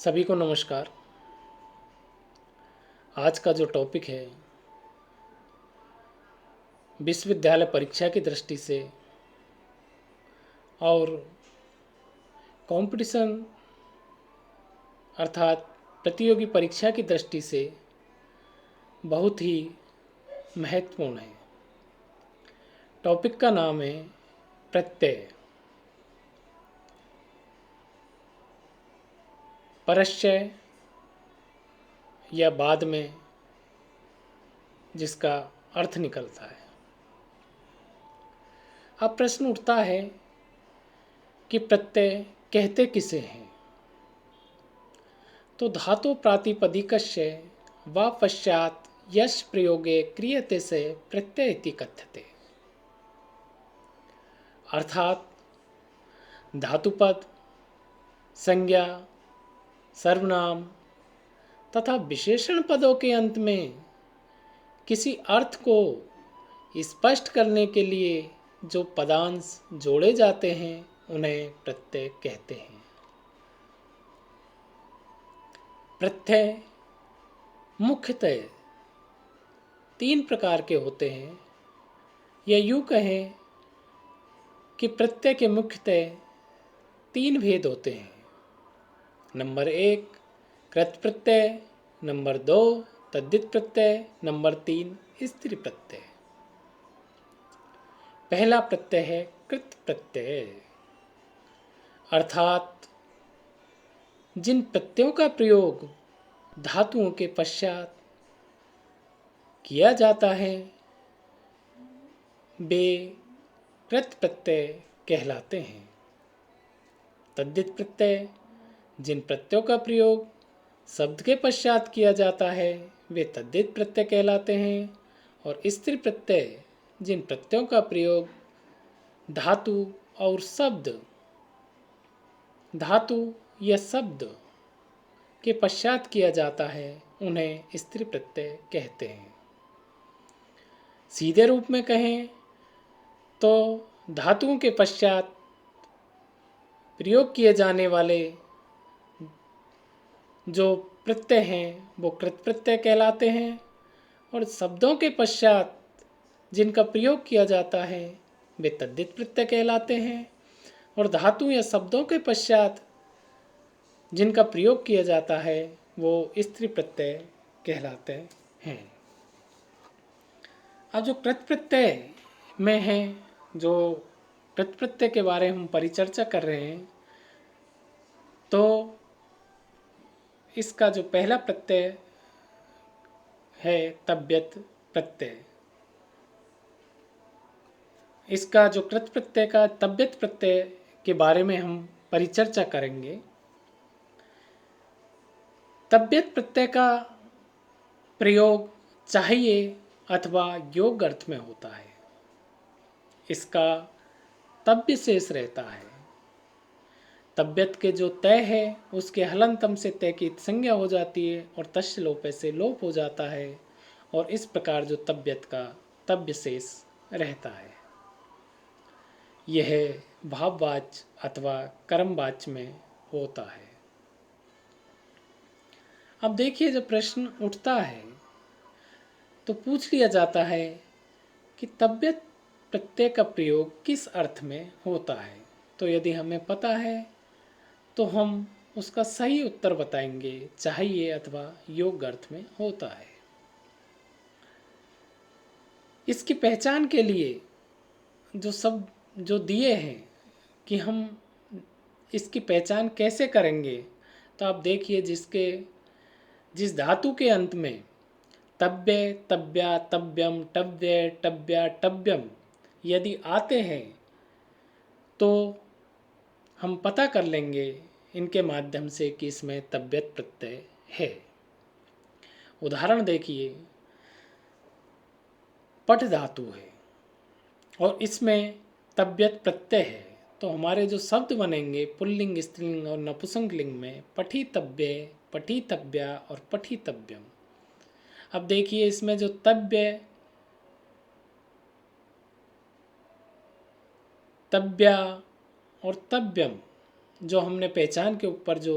सभी को नमस्कार। आज का जो टॉपिक है विश्वविद्यालय परीक्षा की दृष्टि से और कंपटीशन अर्थात प्रतियोगी परीक्षा की दृष्टि से बहुत ही महत्वपूर्ण है। टॉपिक का नाम है प्रत्यय। परश्चय या बाद में जिसका अर्थ निकलता है। अब प्रश्न उठता है कि प्रत्यय कहते किसे हैं। तो धातु प्रातिपदिकस्य वा पश्चात यश प्रयोगे क्रियते से प्रत्यय इति कथ्यते। अर्थात धातुपद, संज्ञा, सर्वनाम तथा विशेषण पदों के अंत में किसी अर्थ को स्पष्ट करने के लिए जो पदांश जोड़े जाते हैं उन्हें प्रत्यय कहते हैं। प्रत्यय मुख्यतः 3 प्रकार के होते हैं, या यूँ कहें कि प्रत्यय के मुख्यतः 3 भेद होते हैं। नंबर 1 कृत प्रत्यय, नंबर 2 तद्धित प्रत्यय, नंबर 3 स्त्री प्रत्यय। पहला प्रत्यय है कृत प्रत्यय, अर्थात जिन प्रत्ययों का प्रयोग धातुओं के पश्चात किया जाता है वे कृत प्रत्यय कहलाते हैं। तद्धित प्रत्यय जिन प्रत्ययों का प्रयोग शब्द के पश्चात किया जाता है वे तद्धित प्रत्यय कहलाते हैं। और स्त्री प्रत्यय जिन प्रत्ययों का प्रयोग धातु और शब्द, धातु या शब्द के पश्चात किया जाता है उन्हें स्त्री प्रत्यय कहते हैं। सीधे रूप में कहें तो धातुओं के पश्चात प्रयोग किए जाने वाले जो प्रत्यय हैं वो कृत प्रत्यय कहलाते हैं, और शब्दों के पश्चात जिनका प्रयोग किया जाता है वे तद्धित प्रत्यय कहलाते हैं, और धातु या शब्दों के पश्चात जिनका प्रयोग किया जाता है वो स्त्री प्रत्यय कहलाते हैं। अब जो कृत प्रत्यय में है, जो कृत प्रत्यय के बारे में हम परिचर्चा कर रहे हैं, तो इसका जो पहला प्रत्यय है तव्यत प्रत्यय। इसका जो कृत प्रत्यय का तव्यत प्रत्यय के बारे में हम परिचर्चा करेंगे। तव्यत प्रत्यय का प्रयोग चाहिए अथवा योग्य अर्थ में होता है। इसका तव्य शेष रहता है। तव्यत के जो तय है उसके हलंतम से तय की संज्ञा हो जाती है और तस्य लोपे से लोप हो जाता है, और इस प्रकार जो तव्यत का तव्य शेष रहता है यह भाववाच्य अथवा कर्मवाच्य में होता है। अब देखिए, जब प्रश्न उठता है तो पूछ लिया जाता है कि तव्यत प्रत्यय का प्रयोग किस अर्थ में होता है। तो यदि हमें पता है तो हम उसका सही उत्तर बताएंगे, चाहिए अथवा योग्य अर्थ में होता है। इसकी पहचान के लिए जो दिए हैं कि हम इसकी पहचान कैसे करेंगे, तो आप देखिए जिस धातु के अंत में तव्य, तव्या, तव्यम, टव्य, टव्या, टव्यम यदि आते हैं तो हम पता कर लेंगे इनके माध्यम से कि इसमें तव्यत प्रत्यय है। उदाहरण देखिए, पठ धातु है और इसमें तव्यत प्रत्यय है, तो हमारे जो शब्द बनेंगे पुल्लिंग, स्त्रीलिंग और नपुंसकलिंग में पठितव्य, पठितव्या और पठितव्यम। अब देखिए, इसमें जो तव्य, तव्या और तव्यम जो हमने पहचान के ऊपर जो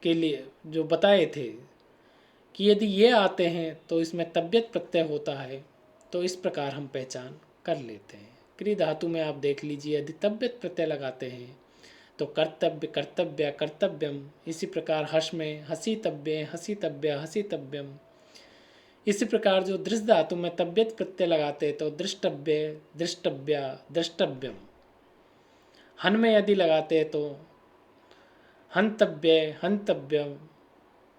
के लिए जो बताए थे कि यदि ये आते हैं तो इसमें तब्यत प्रत्यय होता है, तो इस प्रकार हम पहचान कर लेते हैं। क्री धातु में आप देख लीजिए, यदि तब्यत प्रत्यय लगाते हैं तो कर्तव्य, कर्तव्य, कर्तव्यम। इसी प्रकार हर्ष में हसीतव्य, हसीतव्य, हसीतव्यम। इसी प्रकार जो दृष्ट धातु में तब्यत प्रत्यय लगाते हैं तो दृष्टव्य, दृष्टव्या, दृष्टव्यम। हन में यदि लगाते हैं तो हंतव्य, हंतव्यम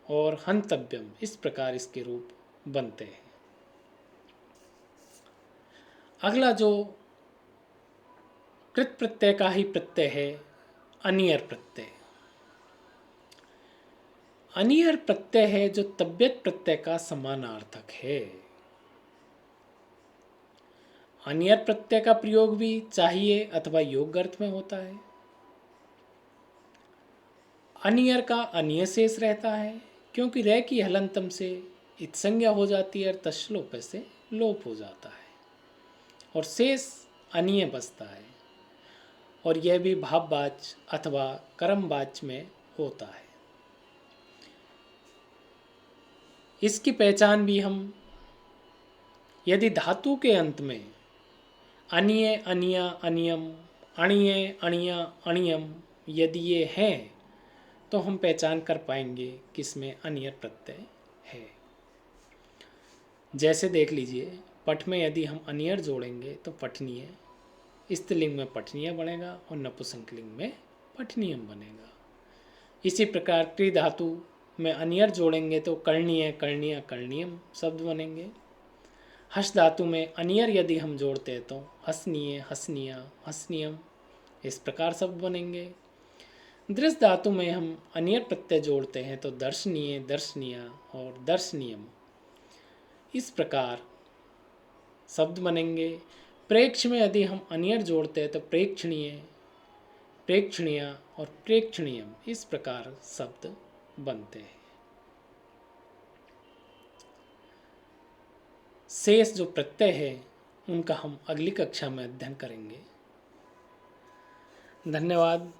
और हंतव्यम। इस प्रकार इसके रूप बनते हैं। अगला जो कृत प्रत्यय का ही प्रत्यय है, अनियर प्रत्यय। अनियर प्रत्यय है जो तब्यत प्रत्यय का समानार्थक है। अनियर प्रत्यय का प्रयोग भी चाहिए अथवा योग्य अर्थ में होता है। अनियर का अनिय शेष रहता है, क्योंकि रे की हलंतम से इत्संज्ञा हो जाती है और तश्लोप से लोप हो जाता है और शेष अनिय बचता है, और यह भी भाववाच अथवा कर्मवाच में होता है। इसकी पहचान भी हम, यदि धातु के अंत में अनिय, अनिया, अनियम, अणिय, अणिया, अणियम यदि ये हैं तो हम पहचान कर पाएंगे कि इसमें अनियर प्रत्यय है। जैसे देख लीजिए, पठ में यदि हम अनियर जोड़ेंगे तो पठनीय, स्त्रीलिंग में पठनीय बनेगा और नपुंसकलिंग में पठनीयम बनेगा। इसी प्रकार क्री धातु में अनियर जोड़ेंगे तो कर्णीय, कर्णीय, कर्णीयम शब्द बनेंगे। हस धातु में अनियर यदि हम जोड़ते हैं तो हसनीय, हसनिया, हसनियम, इस प्रकार शब्द बनेंगे। दृश्य धातु में हम अनियर प्रत्यय जोड़ते हैं तो दर्शनीय, दर्शनीय और दर्शनीयम, इस प्रकार शब्द बनेंगे। प्रेक्ष में यदि हम अनियर जोड़ते हैं तो प्रेक्षणीय, प्रेक्षणीय और प्रेक्षणीयम, इस प्रकार शब्द बनते हैं। शेष जो प्रत्यय है उनका हम अगली कक्षा में अध्ययन करेंगे। धन्यवाद।